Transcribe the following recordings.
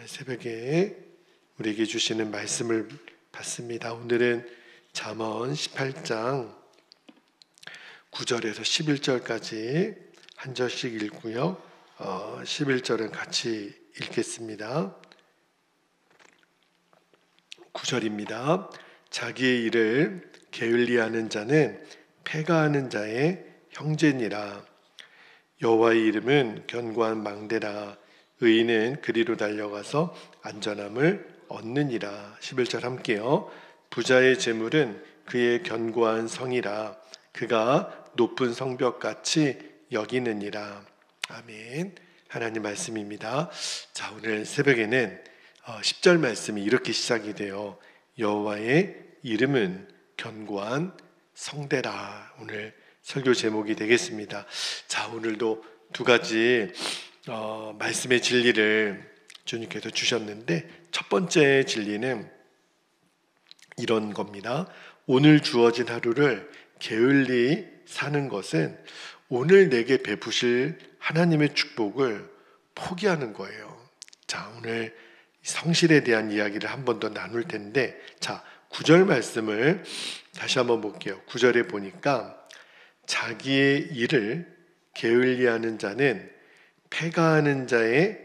오늘 새벽에 우리에게 주시는 말씀을 받습니다. 오늘은 잠언 18장 9절에서 11절까지 한 절씩 읽고요. 11절은 같이 읽겠습니다. 9절입니다. 자기의 일을 게을리하는 자는 패가하는 자의 형제니라. 여호와의 이름은 견고한 망대라. 의인은 그리로 달려가서 안전함을 얻느니라. 11절 함께요. 부자의 재물은 그의 견고한 성이라. 그가 높은 성벽같이 여기느니라. 아멘. 하나님 말씀입니다. 자, 오늘 새벽에는 10절 말씀이 이렇게 시작이 돼요. 여호와의 이름은 견고한 성대라. 오늘 설교 제목이 되겠습니다. 자, 오늘도 두 가지 말씀의 진리를 주님께서 주셨는데, 첫 번째 진리는 이런 겁니다. 오늘 주어진 하루를 게을리 사는 것은 오늘 내게 베푸실 하나님의 축복을 포기하는 거예요. 자, 오늘 성실에 대한 이야기를 한 번 더 나눌 텐데, 자, 9절 말씀을 다시 한번 볼게요. 9절에 보니까 자기의 일을 게을리하는 자는 패가하는 자의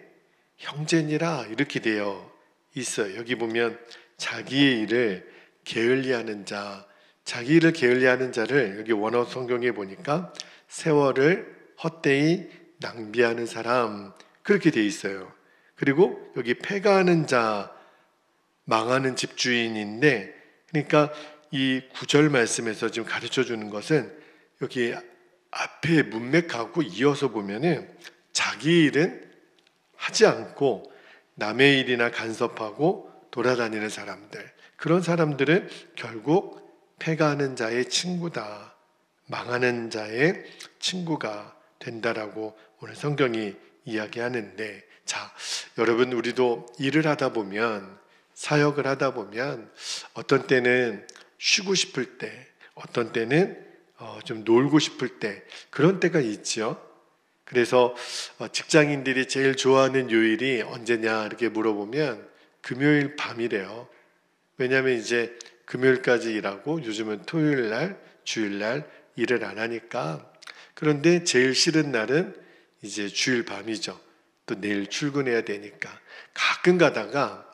형제니라 이렇게 되어 있어요. 여기 보면 자기의 일을 게을리하는 자, 자기 일을 게을리하는 자를 여기 원어 성경에 보니까 세월을 헛되이 낭비하는 사람 그렇게 되어 있어요. 그리고 여기 패가하는 자, 망하는 집주인인데, 그러니까 이 9절 말씀에서 지금 가르쳐 주는 것은 여기 앞에 문맥하고 이어서 보면은 자기 일은 하지 않고 남의 일이나 간섭하고 돌아다니는 사람들, 그런 사람들은 결국 패가하는 자의 친구다, 망하는 자의 친구가 된다라고 오늘 성경이 이야기하는데, 자, 여러분, 우리도 일을 하다 보면, 사역을 하다 보면 어떤 때는 쉬고 싶을 때, 어떤 때는 좀 놀고 싶을 때, 그런 때가 있죠. 그래서 직장인들이 제일 좋아하는 요일이 언제냐 이렇게 물어보면 금요일 밤이래요. 왜냐하면 이제 금요일까지 일하고 요즘은 토요일 날, 주일 날 일을 안 하니까. 그런데 제일 싫은 날은 이제 주일 밤이죠. 또 내일 출근해야 되니까. 가끔 가다가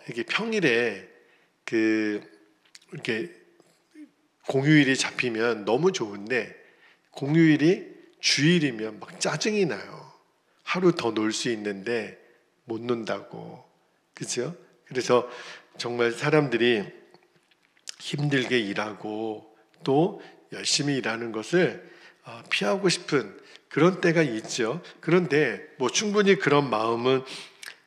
이게 평일에 이렇게 공휴일이 잡히면 너무 좋은데, 공휴일이 주일이면 막 짜증이 나요. 하루 더 놀 수 있는데 못 논다고. 그죠? 그래서 정말 사람들이 힘들게 일하고 또 열심히 일하는 것을 피하고 싶은 그런 때가 있죠. 그런데 뭐 충분히 그런 마음은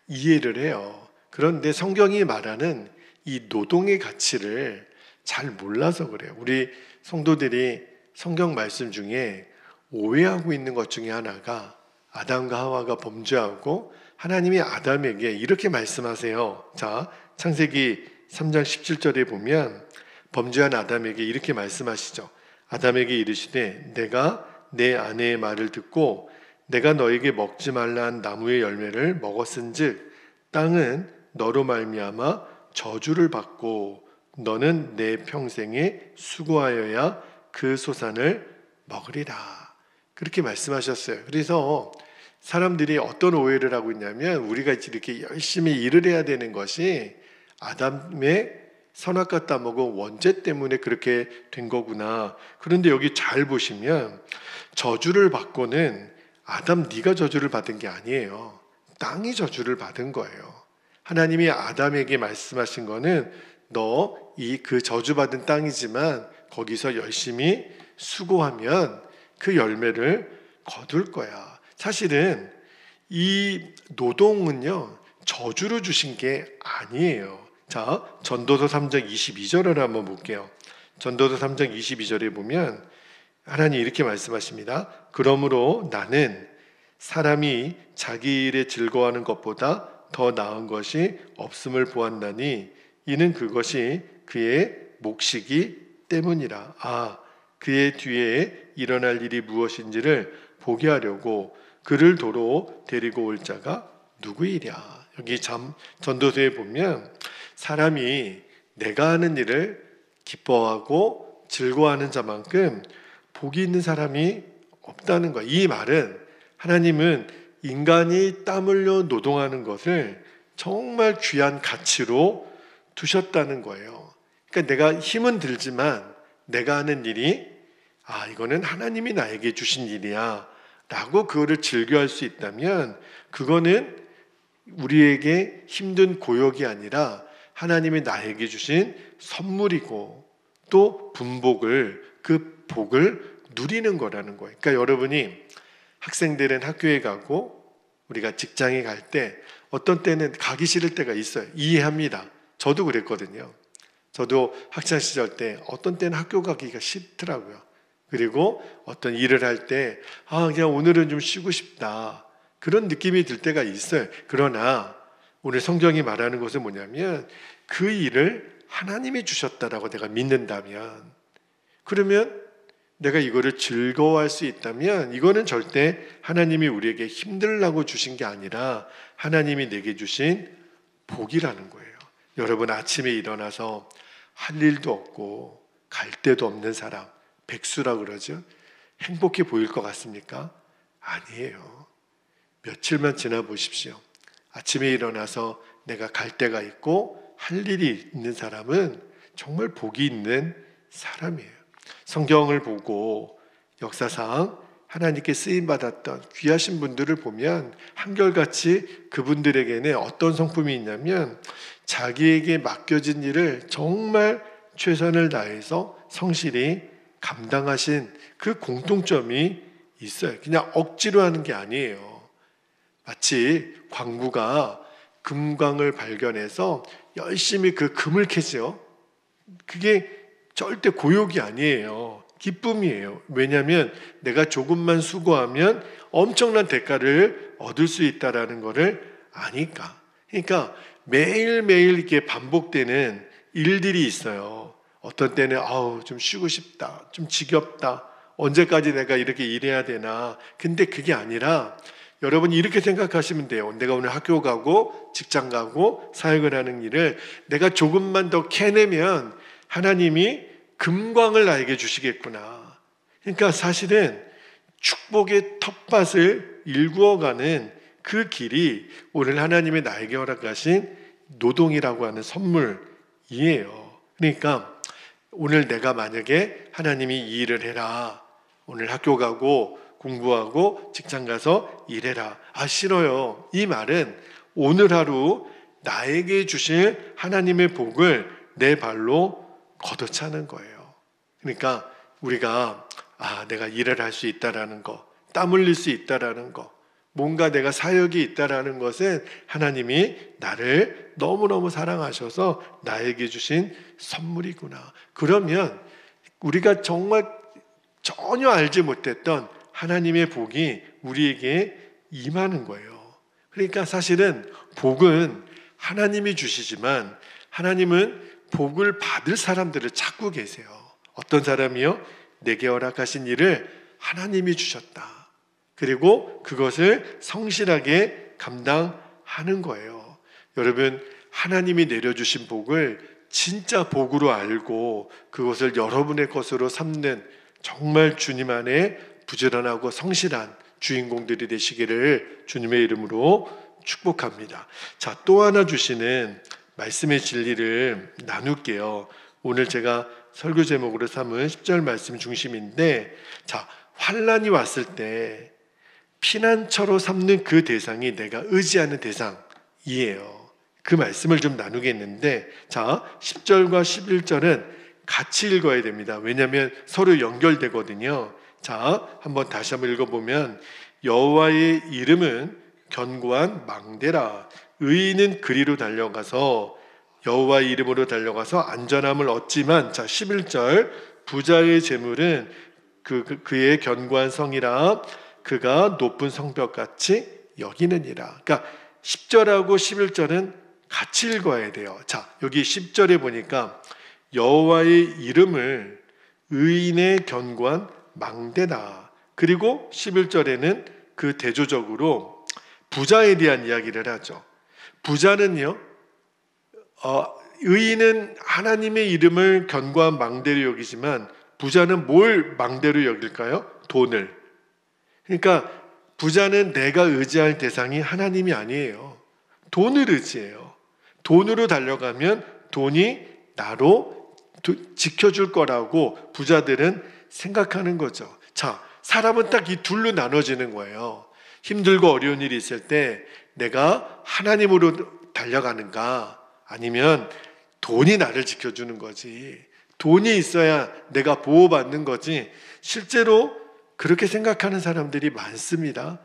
이해를 해요. 그런데 성경이 말하는 이 노동의 가치를 잘 몰라서 그래요. 우리 성도들이 성경 말씀 중에 오해하고 있는 것 중에 하나가, 아담과 하와가 범죄하고 하나님이 아담에게 이렇게 말씀하세요. 자, 창세기 3장 17절에 보면 범죄한 아담에게 이렇게 말씀하시죠. 아담에게 이르시되 내가 내 아내의 말을 듣고 내가 너에게 먹지 말라 한 나무의 열매를 먹었은즉 땅은 너로 말미암아 저주를 받고 너는 내 평생에 수고하여야 그 소산을 먹으리라. 그렇게 말씀하셨어요. 그래서 사람들이 어떤 오해를 하고 있냐면, 우리가 이렇게 열심히 일을 해야 되는 것이 아담의 선악과 따먹은 원죄 때문에 그렇게 된 거구나. 그런데 여기 잘 보시면 저주를 받고는 아담 네가 저주를 받은 게 아니에요. 땅이 저주를 받은 거예요. 하나님이 아담에게 말씀하신 거는 너 그 저주받은 땅이지만 거기서 열심히 수고하면 그 열매를 거둘 거야. 사실은 이 노동은요, 저주로 주신 게 아니에요. 자, 전도서 3장 22절을 한번 볼게요. 전도서 3장 22절에 보면 하나님 이렇게 말씀하십니다. 그러므로 나는 사람이 자기 일에 즐거워하는 것보다 더 나은 것이 없음을 보았나니 이는 그것이 그의 몫이기 때문이라. 그의 뒤에 일어날 일이 무엇인지를 보게 하려고 그를 도로 데리고 올 자가 누구이랴. 여기 전도서에 보면 사람이 내가 하는 일을 기뻐하고 즐거워하는 자만큼 복이 있는 사람이 없다는 거야. 이 말은 하나님은 인간이 땀 흘려 노동하는 것을 정말 귀한 가치로 두셨다는 거예요. 그러니까 내가 힘은 들지만 내가 하는 일이 이거는 하나님이 나에게 주신 일이야 라고 그거를 즐겨할 수 있다면 그거는 우리에게 힘든 고역이 아니라 하나님이 나에게 주신 선물이고 또 그 복을 누리는 거라는 거예요. 그러니까 여러분이 학생들은 학교에 가고 우리가 직장에 갈 때 어떤 때는 가기 싫을 때가 있어요. 이해합니다. 저도 그랬거든요. 저도 학창 시절 때 어떤 때는 학교 가기가 싫더라고요. 그리고 어떤 일을 할 때 그냥 오늘은 좀 쉬고 싶다 그런 느낌이 들 때가 있어요. 그러나 오늘 성경이 말하는 것은 뭐냐면 그 일을 하나님이 주셨다라고 내가 믿는다면, 그러면 내가 이거를 즐거워할 수 있다면 이거는 절대 하나님이 우리에게 힘들라고 주신 게 아니라 하나님이 내게 주신 복이라는 거예요. 여러분 아침에 일어나서 할 일도 없고 갈 데도 없는 사람, 백수라고 그러죠. 행복해 보일 것 같습니까? 아니에요. 며칠만 지나 보십시오. 아침에 일어나서 내가 갈 데가 있고 할 일이 있는 사람은 정말 복이 있는 사람이에요. 성경을 보고 역사상 하나님께 쓰임받았던 귀하신 분들을 보면 한결같이 그분들에게는 어떤 성품이 있냐면 자기에게 맡겨진 일을 정말 최선을 다해서 성실히 감당하신 그 공통점이 있어요. 그냥 억지로 하는 게 아니에요. 마치 광부가 금광을 발견해서 열심히 그 금을 캐죠. 그게 절대 고욕이 아니에요. 기쁨이에요. 왜냐하면 내가 조금만 수고하면 엄청난 대가를 얻을 수 있다는 것을 아니까. 그러니까 매일매일 이렇게 반복되는 일들이 있어요. 어떤 때는 좀 쉬고 싶다, 좀 지겹다, 언제까지 내가 이렇게 일해야 되나. 근데 그게 아니라 여러분 이렇게 생각하시면 돼요. 내가 오늘 학교 가고 직장 가고 사역을 하는 일을 내가 조금만 더 캐내면 하나님이 금광을 나에게 주시겠구나. 그러니까 사실은 축복의 텃밭을 일구어가는 그 길이 오늘 하나님이 나에게 허락하신 노동이라고 하는 선물이에요. 그러니까 오늘 내가 만약에 하나님이 이 일을 해라, 오늘 학교 가고 공부하고 직장 가서 일해라, 싫어요. 이 말은 오늘 하루 나에게 주실 하나님의 복을 내 발로 걷어차는 거예요. 그러니까 우리가 내가 일을 할 수 있다라는 거, 땀 흘릴 수 있다라는 거, 뭔가 내가 사역이 있다라는 것은 하나님이 나를 너무너무 사랑하셔서 나에게 주신 선물이구나. 그러면 우리가 정말 전혀 알지 못했던 하나님의 복이 우리에게 임하는 거예요. 그러니까 사실은 복은 하나님이 주시지만 하나님은 복을 받을 사람들을 찾고 계세요. 어떤 사람이요? 내게 허락하신 일을 하나님이 주셨다. 그리고 그것을 성실하게 감당하는 거예요. 여러분, 하나님이 내려주신 복을 진짜 복으로 알고 그것을 여러분의 것으로 삼는 정말 주님 안에 부지런하고 성실한 주인공들이 되시기를 주님의 이름으로 축복합니다. 자, 또 하나 주시는 말씀의 진리를 나눌게요. 오늘 제가 설교 제목으로 삼은 10절 말씀 중심인데, 자, 환난이 왔을 때 피난처로 삼는 그 대상이 내가 의지하는 대상이에요. 그 말씀을 좀 나누겠는데, 자, 10절과 11절은 같이 읽어야 됩니다. 왜냐하면 서로 연결되거든요. 자, 다시 한번 읽어보면, 여호와의 이름은 견고한 망대라. 의인은 그리로 달려가서 여호와의 이름으로 달려가서 안전함을 얻지만, 자, 11절, 부자의 재물은 그의 견고한 성이라. 그가 높은 성벽같이 여기느니라. 그러니까 10절하고 11절은 같이 읽어야 돼요. 자, 여기 10절에 보니까 여호와의 이름을 의인의 견고한 망대다. 그리고 11절에는 그 대조적으로 부자에 대한 이야기를 하죠. 부자는요, 의인은 하나님의 이름을 견고한 망대로 여기지만 부자는 뭘 망대로 여길까요? 돈을. 그러니까 부자는 내가 의지할 대상이 하나님이 아니에요. 돈을 의지해요. 돈으로 달려가면 돈이 나로 지켜줄 거라고 부자들은 생각하는 거죠. 자, 사람은 딱 이 둘로 나눠지는 거예요. 힘들고 어려운 일이 있을 때 내가 하나님으로 달려가는가, 아니면 돈이 나를 지켜주는 거지, 돈이 있어야 내가 보호받는 거지, 실제로 그렇게 생각하는 사람들이 많습니다.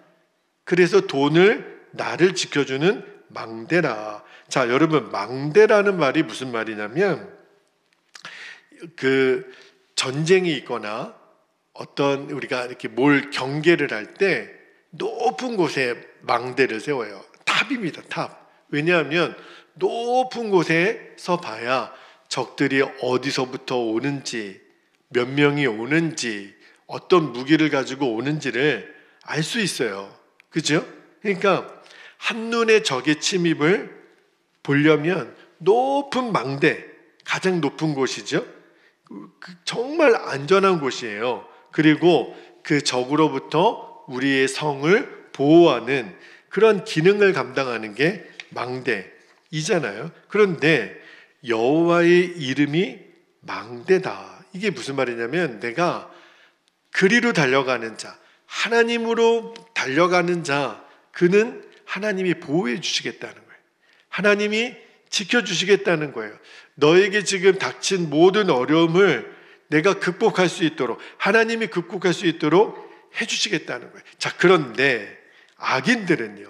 그래서 돈을 나를 지켜주는 망대라. 자, 여러분, 망대라는 말이 무슨 말이냐면, 그 전쟁이 있거나 어떤 우리가 이렇게 뭘 경계를 할 때 높은 곳에 망대를 세워요. 탑입니다, 탑. 왜냐하면 높은 곳에서 봐야 적들이 어디서부터 오는지, 몇 명이 오는지, 어떤 무기를 가지고 오는지를 알 수 있어요. 그죠? 그러니까 한눈에 적의 침입을 보려면 높은 망대, 가장 높은 곳이죠. 정말 안전한 곳이에요. 그리고 그 적으로부터 우리의 성을 보호하는 그런 기능을 감당하는 게 망대이잖아요. 그런데 여호와의 이름이 망대다. 이게 무슨 말이냐면, 내가 그리로 달려가는 자, 하나님으로 달려가는 자, 그는 하나님이 보호해 주시겠다는 거예요. 하나님이 지켜주시겠다는 거예요. 너에게 지금 닥친 모든 어려움을 내가 극복할 수 있도록, 하나님이 극복할 수 있도록 해주시겠다는 거예요. 자, 그런데 악인들은,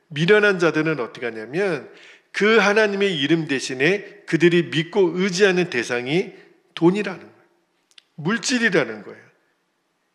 미련한 자들은 어떻게 하냐면, 그 하나님의 이름 대신에 그들이 믿고 의지하는 대상이 돈이라는 거예요. 물질이라는 거예요.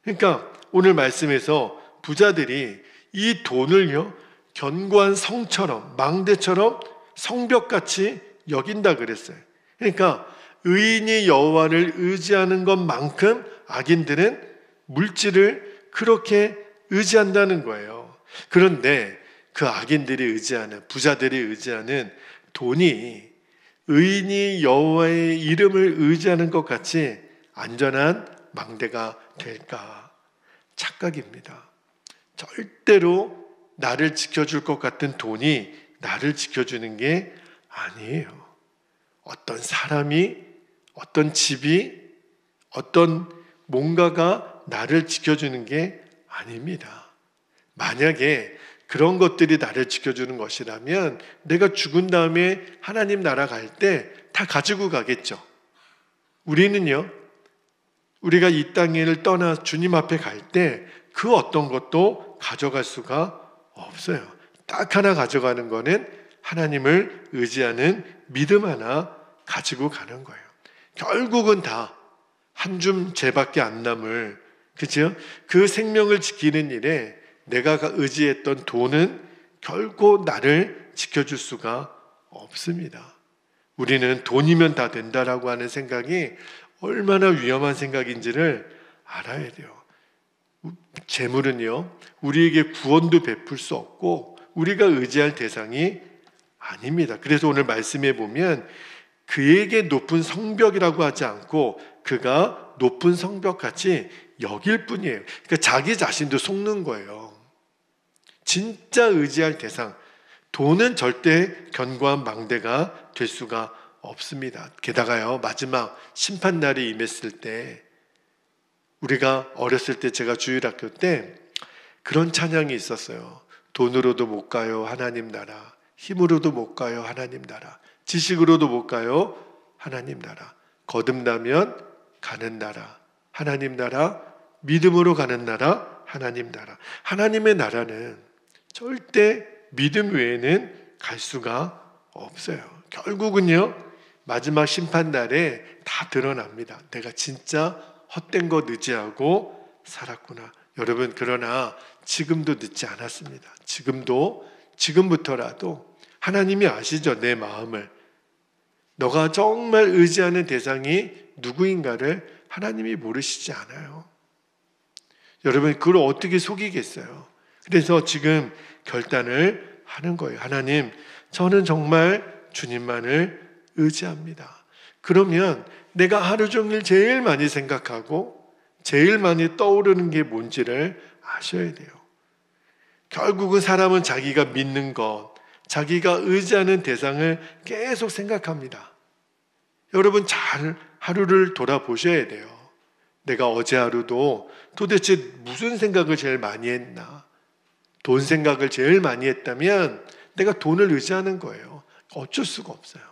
그러니까 오늘 말씀에서 부자들이 이 돈을요, 견고한 성처럼, 망대처럼 성벽같이 여긴다 그랬어요. 그러니까 의인이 여호와를 의지하는 것만큼 악인들은 물질을 그렇게 의지한다는 거예요. 그런데 그 악인들이 의지하는, 부자들이 의지하는 돈이 의인이 여호와의 이름을 의지하는 것 같이 안전한 망대가 될까? 착각입니다. 절대로 나를 지켜줄 것 같은 돈이 나를 지켜주는 게 아니에요. 어떤 사람이, 어떤 집이, 어떤 뭔가가 나를 지켜주는 게 아닙니다. 만약에 그런 것들이 나를 지켜주는 것이라면 내가 죽은 다음에 하나님 나라 갈 때 다 가지고 가겠죠. 우리는요, 우리가 이 땅을 떠나 주님 앞에 갈 때 그 어떤 것도 가져갈 수가 없어요. 딱 하나 가져가는 거는 하나님을 의지하는 믿음 하나 가지고 가는 거예요. 결국은 다 한 줌 재밖에 안 남을, 그죠? 그 생명을 지키는 일에 내가 의지했던 돈은 결코 나를 지켜줄 수가 없습니다. 우리는 돈이면 다 된다라고 하는 생각이 얼마나 위험한 생각인지를 알아야 돼요. 재물은요, 우리에게 구원도 베풀 수 없고 우리가 의지할 대상이 아닙니다. 그래서 오늘 말씀에 보면 그에게 높은 성벽이라고 하지 않고 그가 높은 성벽같이 여길 뿐이에요. 그러니까 자기 자신도 속는 거예요. 진짜 의지할 대상, 돈은 절대 견고한 망대가 될 수가 없습니다. 게다가요, 마지막 심판날이 임했을 때, 우리가 어렸을 때, 제가 주일학교 때 그런 찬양이 있었어요. 돈으로도 못 가요 하나님 나라, 힘으로도 못 가요 하나님 나라, 지식으로도 못 가요 하나님 나라, 거듭나면 가는 나라 하나님 나라, 믿음으로 가는 나라 하나님 나라. 하나님의 나라는 절대 믿음 외에는 갈 수가 없어요. 결국은요, 마지막 심판날에 다 드러납니다. 내가 진짜 헛된 것 의지하고 살았구나. 여러분, 그러나 지금도 늦지 않았습니다. 지금부터라도 하나님이 아시죠? 내 마음을. 너가 정말 의지하는 대상이 누구인가를 하나님이 모르시지 않아요. 여러분, 그걸 어떻게 속이겠어요? 그래서 지금 결단을 하는 거예요. 하나님, 저는 정말 주님만을 의지합니다. 그러면 내가 하루 종일 제일 많이 생각하고 제일 많이 떠오르는 게 뭔지를 아셔야 돼요. 결국은 사람은 자기가 믿는 것, 자기가 의지하는 대상을 계속 생각합니다. 여러분 잘 하루를 돌아보셔야 돼요. 내가 어제 하루도 도대체 무슨 생각을 제일 많이 했나? 돈 생각을 제일 많이 했다면 내가 돈을 의지하는 거예요. 어쩔 수가 없어요.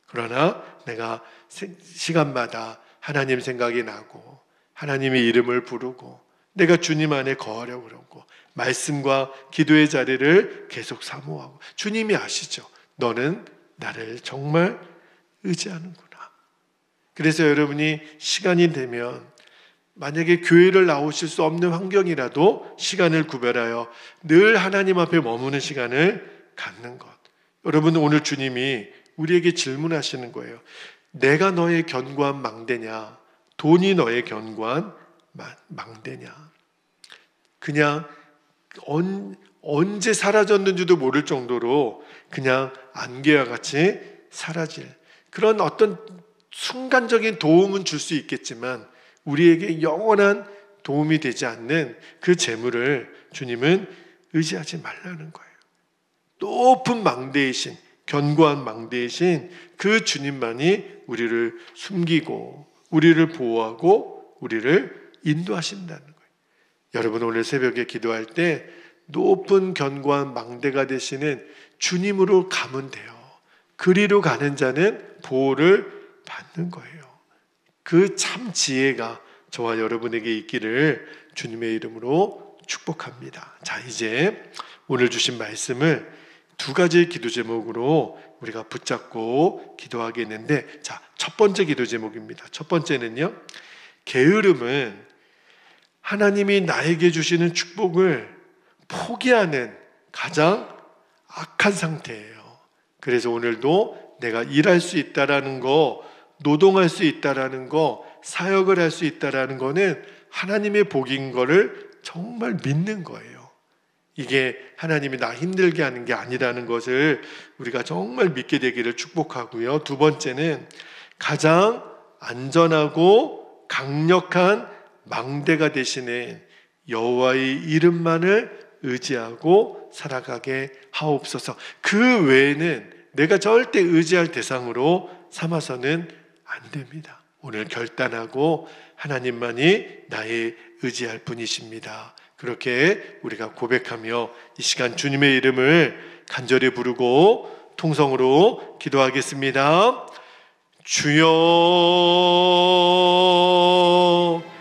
그러나 내가 시간마다 하나님 생각이 나고 하나님의 이름을 부르고 내가 주님 안에 거하려고 그러고 말씀과 기도의 자리를 계속 사모하고 주님이 아시죠? 너는 나를 정말 의지하는구나. 그래서 여러분이 시간이 되면 만약에 교회를 나오실 수 없는 환경이라도 시간을 구별하여 늘 하나님 앞에 머무는 시간을 갖는 것. 여러분 오늘 주님이 우리에게 질문하시는 거예요. 내가 너의 견고한 망대냐? 돈이 너의 견고한 망대냐? 그냥 언제 사라졌는지도 모를 정도로 그냥 안개와 같이 사라질 그런 어떤 순간적인 도움은 줄 수 있겠지만 우리에게 영원한 도움이 되지 않는 그 재물을 주님은 의지하지 말라는 거예요. 높은 망대이신, 견고한 망대이신 그 주님만이 우리를 숨기고 우리를 보호하고 우리를 인도하신다는 거예요. 여러분 오늘 새벽에 기도할 때 높은 견고한 망대가 되시는 주님으로 가면 돼요. 그리로 가는 자는 보호를 받는 거예요. 그 참 지혜가 저와 여러분에게 있기를 주님의 이름으로 축복합니다. 자, 이제 오늘 주신 말씀을 두 가지 기도 제목으로 우리가 붙잡고 기도하겠는데, 자, 첫 번째 기도 제목입니다. 첫 번째는요, 게으름은 하나님이 나에게 주시는 축복을 포기하는 가장 악한 상태예요. 그래서 오늘도 내가 일할 수 있다라는 거, 노동할 수 있다라는 거, 사역을 할 수 있다라는 거는 하나님의 복인 거를 정말 믿는 거예요. 이게 하나님이 나 힘들게 하는 게 아니라는 것을 우리가 정말 믿게 되기를 축복하고요. 두 번째는 가장 안전하고 강력한 망대가 되시는 여호와의 이름만을 의지하고 살아가게 하옵소서. 그 외에는 내가 절대 의지할 대상으로 삼아서는 안 됩니다. 오늘 결단하고 하나님만이 나의 의지할 분이십니다. 그렇게 우리가 고백하며 이 시간 주님의 이름을 간절히 부르고 통성으로 기도하겠습니다. 주여